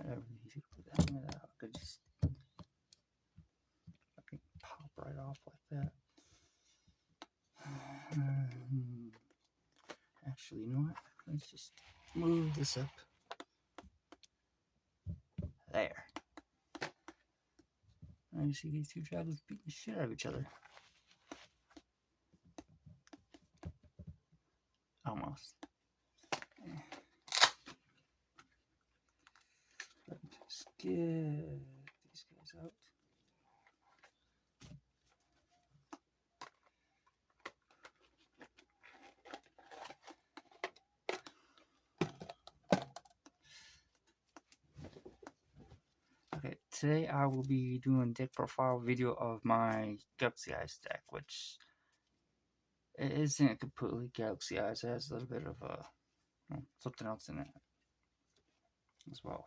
whatever. You should put that in that. I could just pop right off like that. Actually, you know what? Let's just move this up. There. Now you see these two dragons beating the shit out of each other. Almost. Let's get these guys out. Okay, today I will be doing deck profile video of my Galaxy Eyes deck, which it isn't completely Galaxy Eyes. It has a little bit of something else in it as well.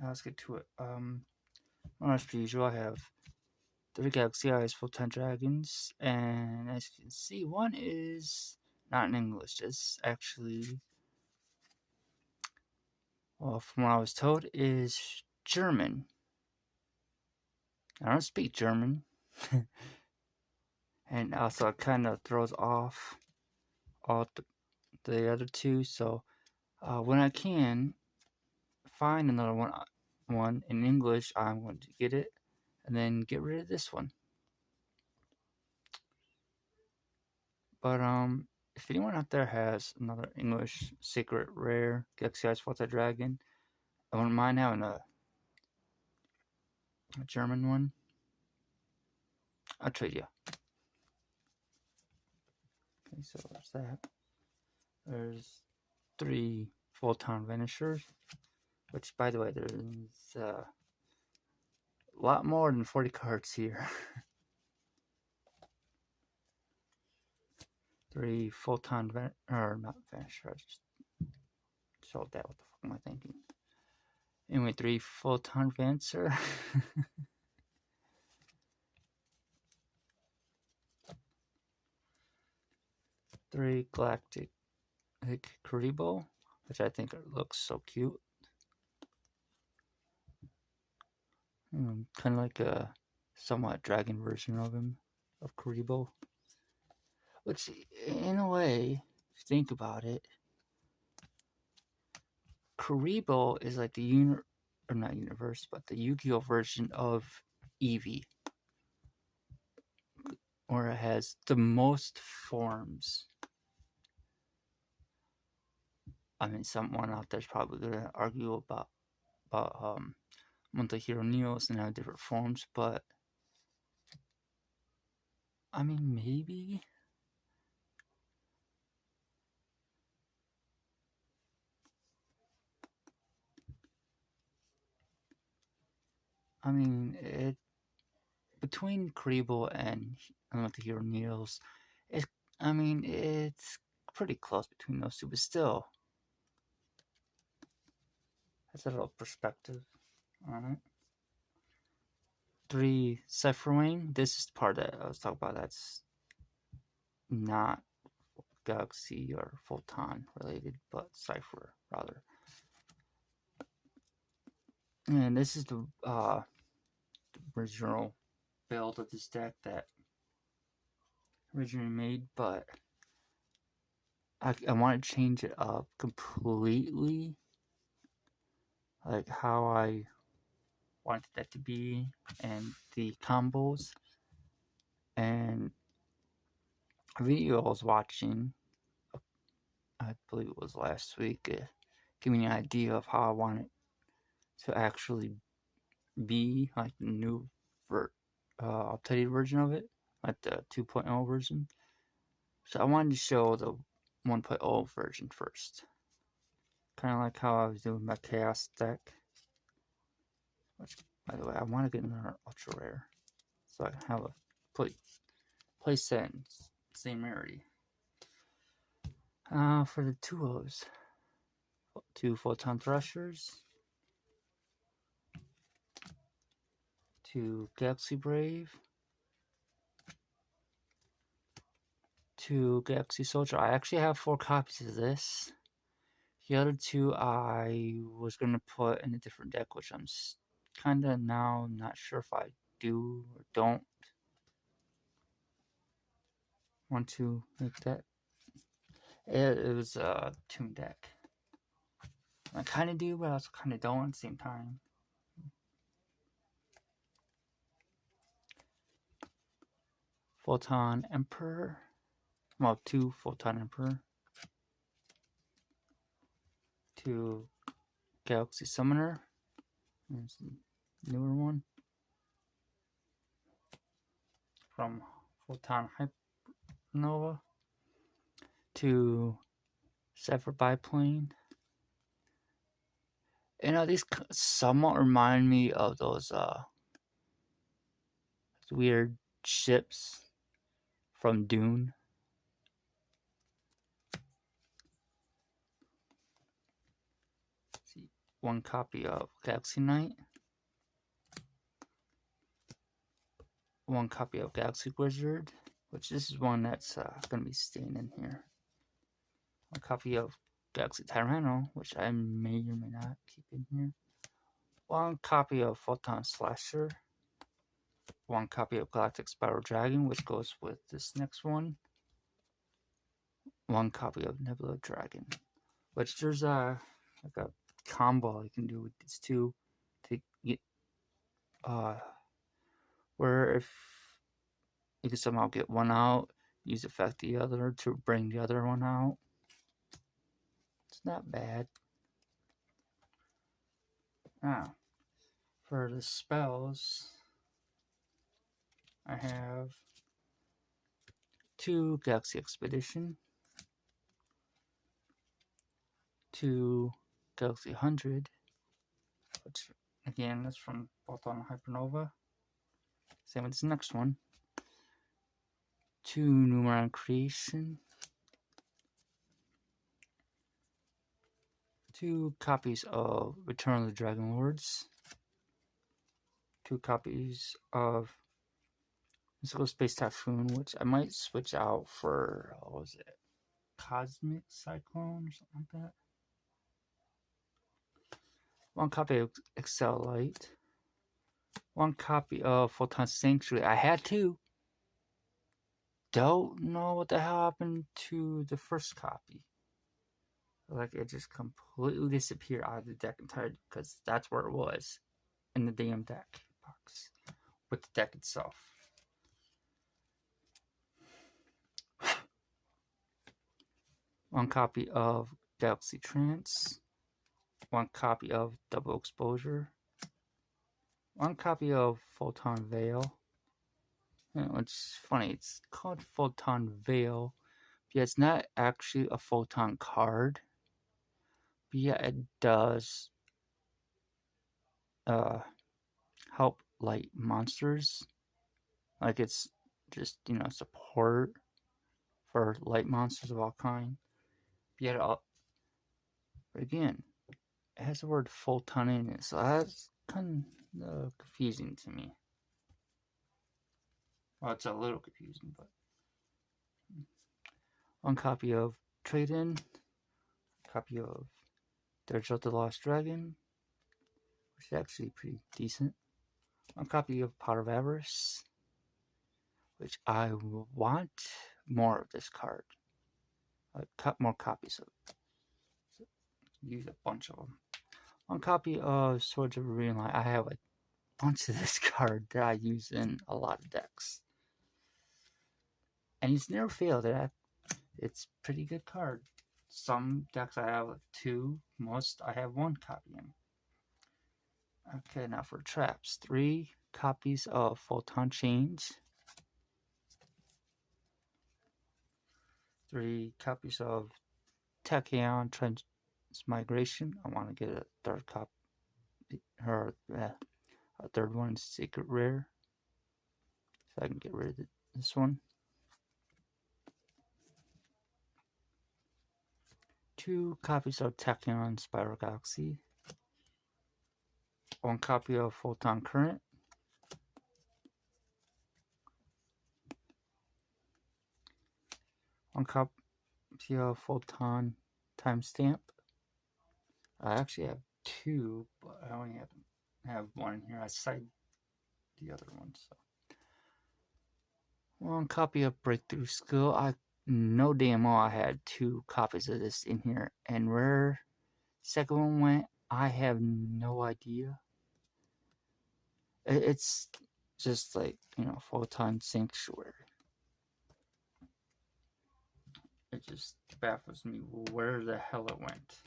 Let's get to it. As per usual, I have 3 Galaxy Eyes full-time dragons, and as you can see, one is not in English. It's actually, well, from what I was told, is German. I don't speak German. And also it kind of throws off all the other two, so when I can find another one in English, I'm going to get it and then get rid of this one. But if anyone out there has another English secret rare Galaxy Eyes Full-time Dragon, I wouldn't mind having a German one. I'll trade you. Okay, so there's that. There's 3 full-time Vanishers, which, by the way, there's a lot more than 40 cards here. 3 full-time not Vanisher. I just showed that. What the fuck am I thinking? Anyway, 3 full-time Vancer. 3 Galactic Kuriboh, which I think looks so cute. Kind of like a somewhat dragon version of him, of Kuriboh. Which, in a way, if you think about it, Kuriboh is like the not universe, but the Yu-Gi-Oh version of Eevee, where it has the most forms. I mean, someone out there's probably gonna argue about Monster Hero Neos and have different forms, but I mean, maybe. I mean, between Kuriboh and Monster Hero Neos, it's pretty close between those two, but still, that's a little perspective on it. 3 Cypherwing. This is the part that I was talking about. That's not Galaxy or Photon related, but Cypher rather. And this is the original build of this deck that originally made, but I want to change it up completely, like how I wanted that to be, and the combos. And a video I was watching, I believe it was last week, gave me an idea of how I want it to actually be, like the new updated version of it, like the 2.0 version. So I wanted to show the 1.0 version first. Kind of like how I was doing my Chaos deck. Which, by the way, I want to get another Ultra Rare, so I can have a play set in same rarity. For the 2-Os, 2 Photon Threshers, 2 Galaxy Brave, 2 Galaxy Soldier. I actually have 4 copies of this. The other two I was gonna put in a different deck, which I'm kinda now not sure if I do or don't want to make that. It was a Toon deck. I kinda do, but I also kinda don't at the same time. Photon Emperor. Well, 2 Photon Emperor. 2 Galaxy Summoner. There's the newer one. From Photon Hypernova. 2 Zephyr Biplane. You know, these somewhat remind me of those weird ships from Dune. Let's see, 1 copy of Galaxy Knight. 1 copy of Galaxy Wizard, which this is one that's going to be staying in here. 1 copy of Galaxy Tyranno, which I may or may not keep in here. 1 copy of Photon Slasher. 1 copy of Galactic Spiral Dragon, which goes with this next one. 1 copy of Nebula Dragon, which there's like a combo you can do with these two to get where if you can somehow get one out, use affect the other to bring the other one out. It's not bad. Now, for the spells, I have 2 Galaxy Expedition, 2 Galaxy 100, which again is from Photon Hypernova. Same with this next one. 2 Numeron Creation, 2 copies of Return of the Dragon Lords, 2 copies of Mystical Space Typhoon, which I might switch out for, what was it, Cosmic Cyclone or something like that. 1 copy of Excel Light, 1 copy of Photon Sanctuary. I had 2. Don't know what the hell happened to the first copy. Like, it just completely disappeared out of the deck entirely, because that's where it was in the damn deck box with the deck itself. 1 copy of Galaxy Trance, 1 copy of Double Exposure, 1 copy of Photon Veil. It's funny, it's called Photon Veil, but it's not actually a Photon card. But yeah, it does help light monsters. Like, it's just, support for light monsters of all kind. But yet, again, it has the word photon in it, so that's kind of confusing to me. Well, it's a little confusing, but 1 copy of Trade-In, copy of Dirge of the Lost Dragon, which is actually pretty decent. 1 copy of Pot of Avarice, which I want more of this card. Cut more copies of it. So, use a bunch of them. 1 copy of Swords of Viridian Light. I have a bunch of this card that I use in a lot of decks. And it's never failed. It's a pretty good card. Some decks I have 2, most I have 1 copy in. Okay, now for traps. 3 copies of Photon Change. 3 copies of Tachyon Transmigration. I want to get a 3rd copy. Or a 3rd one, Secret Rare. So I can get rid of this one. 2 copies of Tachyon Spiral Galaxy. 1 copy of Photon Current. 1 copy of Photon Timestamp. I actually have two, but I only have one here. I cited the other one. So one copy of Breakthrough Skill. I know damn well I had two copies of this in here, and where second one went, I have no idea. It's just like, Photon Sanctuary. It just baffles me where the hell it went.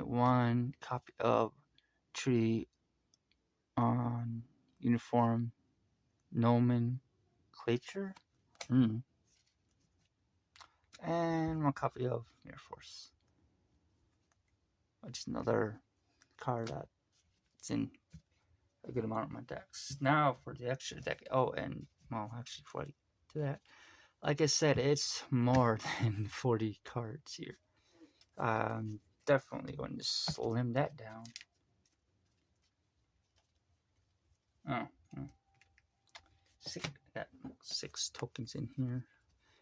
One copy of Tree on Uniform Nomenclature. And one copy of Mirror Force. Which is another card that's in a good amount of my decks. Now for the extra deck. Oh, and, well, actually, before I get to that, like I said, it's more than 40 cards here. I'm definitely going to slim that down. Got 6 tokens in here.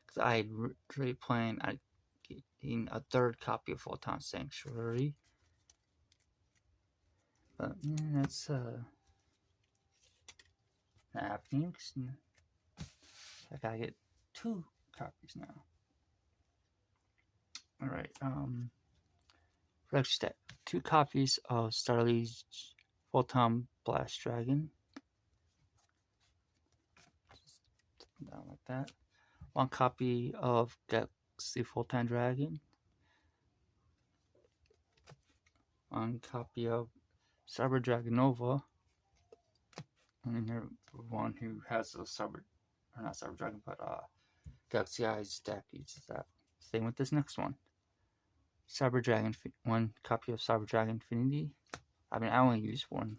Because I really planned on getting a third copy of Photon Sanctuary. But that's not happening. I gotta get 2 copies now. Alright, for extra step, 2 copies of Starly's Photon Blast Dragon. Just down like that. 1 copy of Galaxy Photon Dragon. 1 copy of Cyber Dragon Nova. And then one who has a not Cyber Dragon, but Galaxy Eyes deck uses that. Same with this next one. Cyber Dragon, 1 copy of Cyber Dragon Infinity. I mean, I only use 1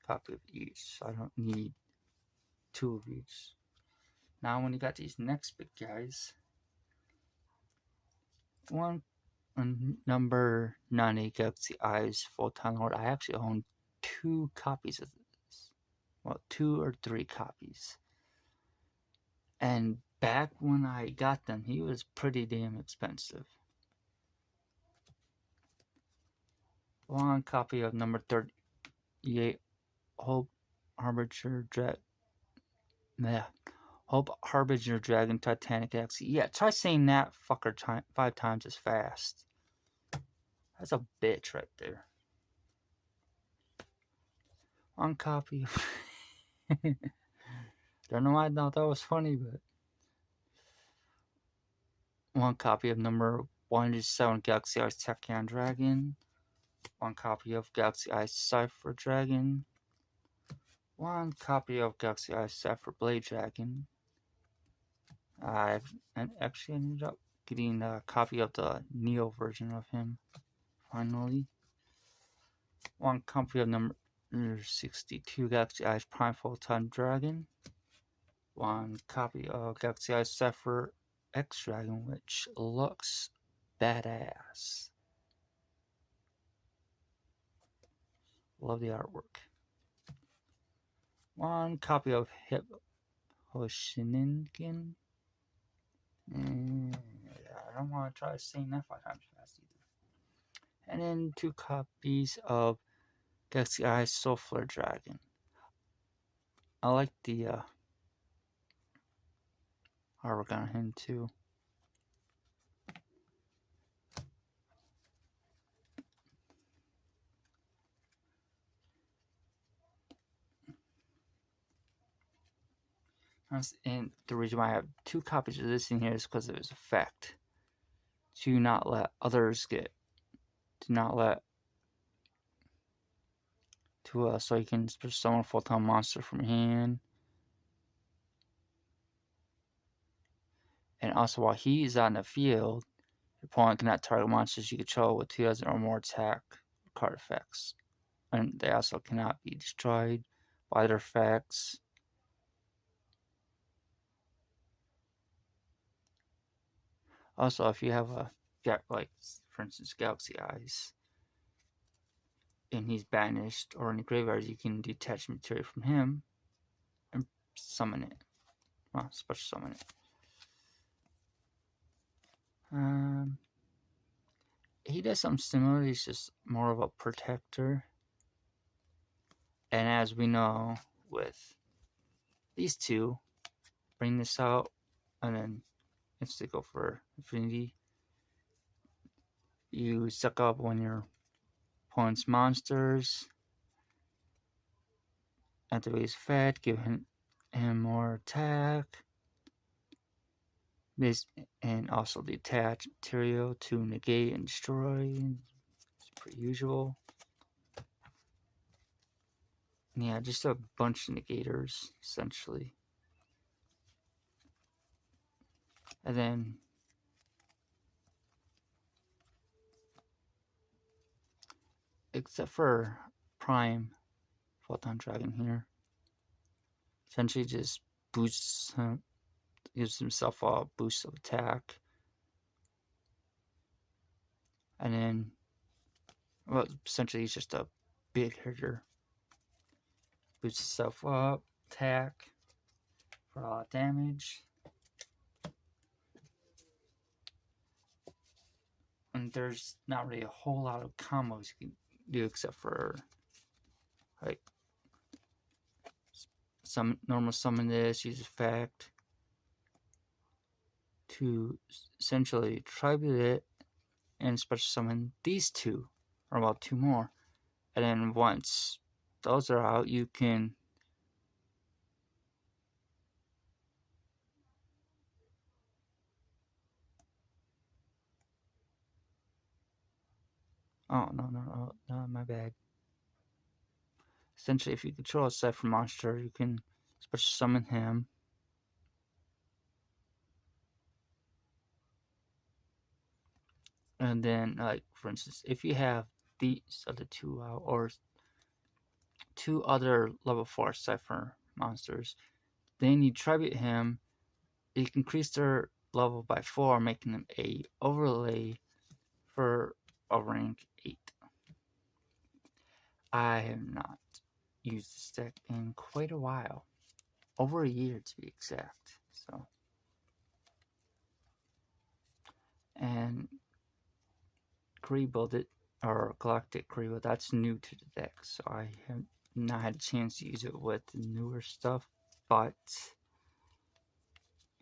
copy of each, so I don't need 2 of each. Now, when you got these next big guys, one number 98 Galaxy Eyes Photon Lord. I actually own 2 copies of this. Well, 2 or 3 copies. And back when I got them, he was pretty damn expensive. 1 copy of number 38 Hope Harbinger Dragon Titanic Galaxy. Yeah, try saying that fucker 5 times as fast. That's a bitch right there. 1 copy of don't know why I thought that was funny, but 1 copy of number 107 Galaxy Eyes Tachyon Dragon. 1 copy of Galaxy Eyes Cypher Dragon. 1 copy of Galaxy Eyes Cypher Blade Dragon. I actually ended up getting a copy of the Neo version of him, finally. 1 copy of number 62 Galaxy Eyes Prime Photon Dragon. 1 copy of Galaxy Eyes Cypher X Dragon, which looks badass. Love the artwork. 1 copy of Hip Hoshiningen. I don't want to try saying that 5 times fast either. And then 2 copies of Galaxy Eyes Soulflare Dragon. I like the artwork on him too. And the reason why I have 2 copies of this in here is because of its effect. Do not let others get. Do not let. So you can summon a Photon monster from your hand. And also, while he is on the field, your opponent cannot target monsters you control with 2,000 or more attack card effects. And they also cannot be destroyed by their effects. Also, if you have like, for instance, Galaxy Eyes, and he's banished or in the graveyard, you can detach material from him and summon it. Well, special summon it. he does something similar. He's just more of a protector. And as we know, with these two, bring this out, and then instantly go for Infinity. You suck up when your opponent's monsters. Activate his fat, give him more attack. This and also the attach material to negate and destroy. It's pretty usual. Yeah, just a bunch of negators essentially. And then except for Prime Photon Dragon here, essentially just boosts him, gives himself a boost of attack. And then, well, essentially he's just a big hitter. Boosts himself up, attack for a lot of damage. And there's not really a whole lot of combos you can do except for like some normal summon this, use effect to essentially tribute it, and special summon these two, or about two more. And then once those are out, you can no, my bad. Essentially, if you control a Cypher monster, you can special summon him. And then, like, for instance, if you have these other two out, or two other level 4 Cypher monsters, then you tribute him. You can increase their level by 4, making them a overlay for a rank 8. I have not used this deck in quite a while. Over a year to be exact. So, and Karibo, or Galactic Karibo, that's new to the deck, so I have not had a chance to use it with the newer stuff, but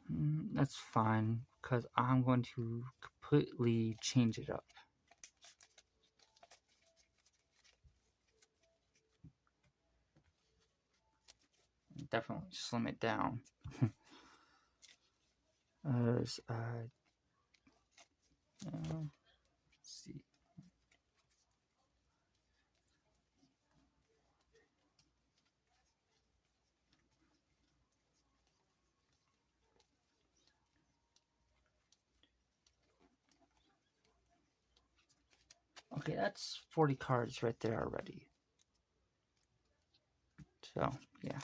that's fine, because I'm going to completely change it up. Definitely slim it down. Let's see. Okay, that's 40 cards right there already. So, yeah.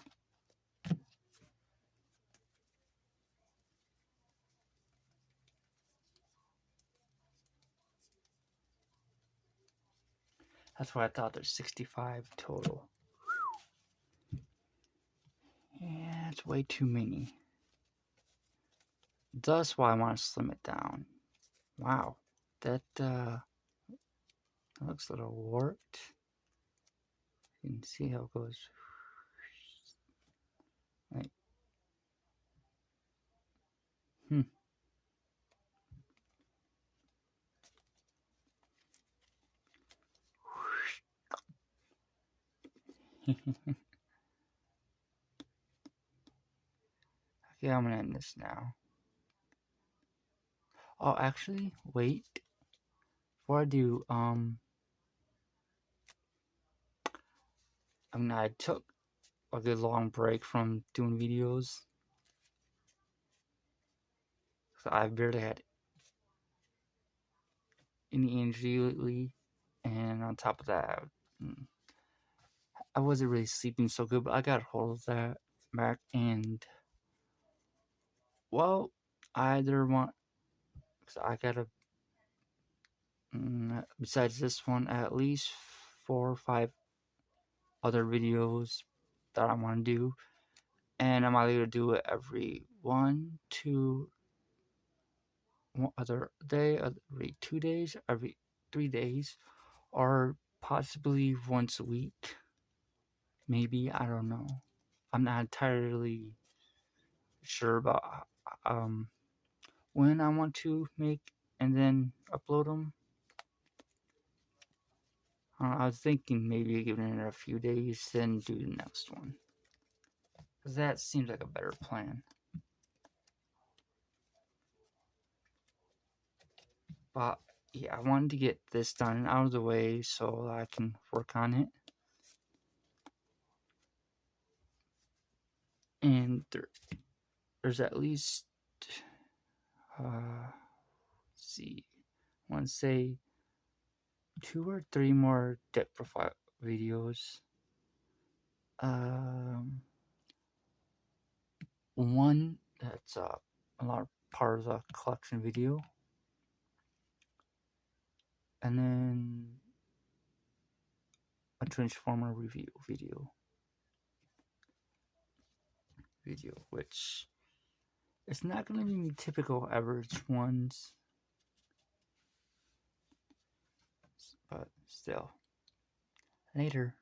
That's why I thought there's 65 total. Yeah, it's way too many. That's why I want to slim it down. Wow, that looks a little warped. You can see how it goes. Right. Okay, I'm gonna end this now. Oh, actually, wait. Before I do, I took a good long break from doing videos. So I barely had any energy lately, and on top of that, I wasn't really sleeping so good, but I got a hold of that back, and well, I either want, cause I gotta, besides this one, at least 4 or 5 other videos that I want to do, and I'm either gonna do it every 1, 2, one other day, every 2 days, every 3 days, or possibly once a week. Maybe, I don't know. I'm not entirely sure about when I want to make and then upload them. I was thinking maybe giving it a few days, then do the next one. Because that seems like a better plan. But yeah, I wanted to get this done out of the way so I can work on it. And there's at least, let's see, I want to say 2 or 3 more deck profile videos. One that's a lot of part of the collection video, and then a Transformer review video, which it's not going to be typical average ones, but still. Later.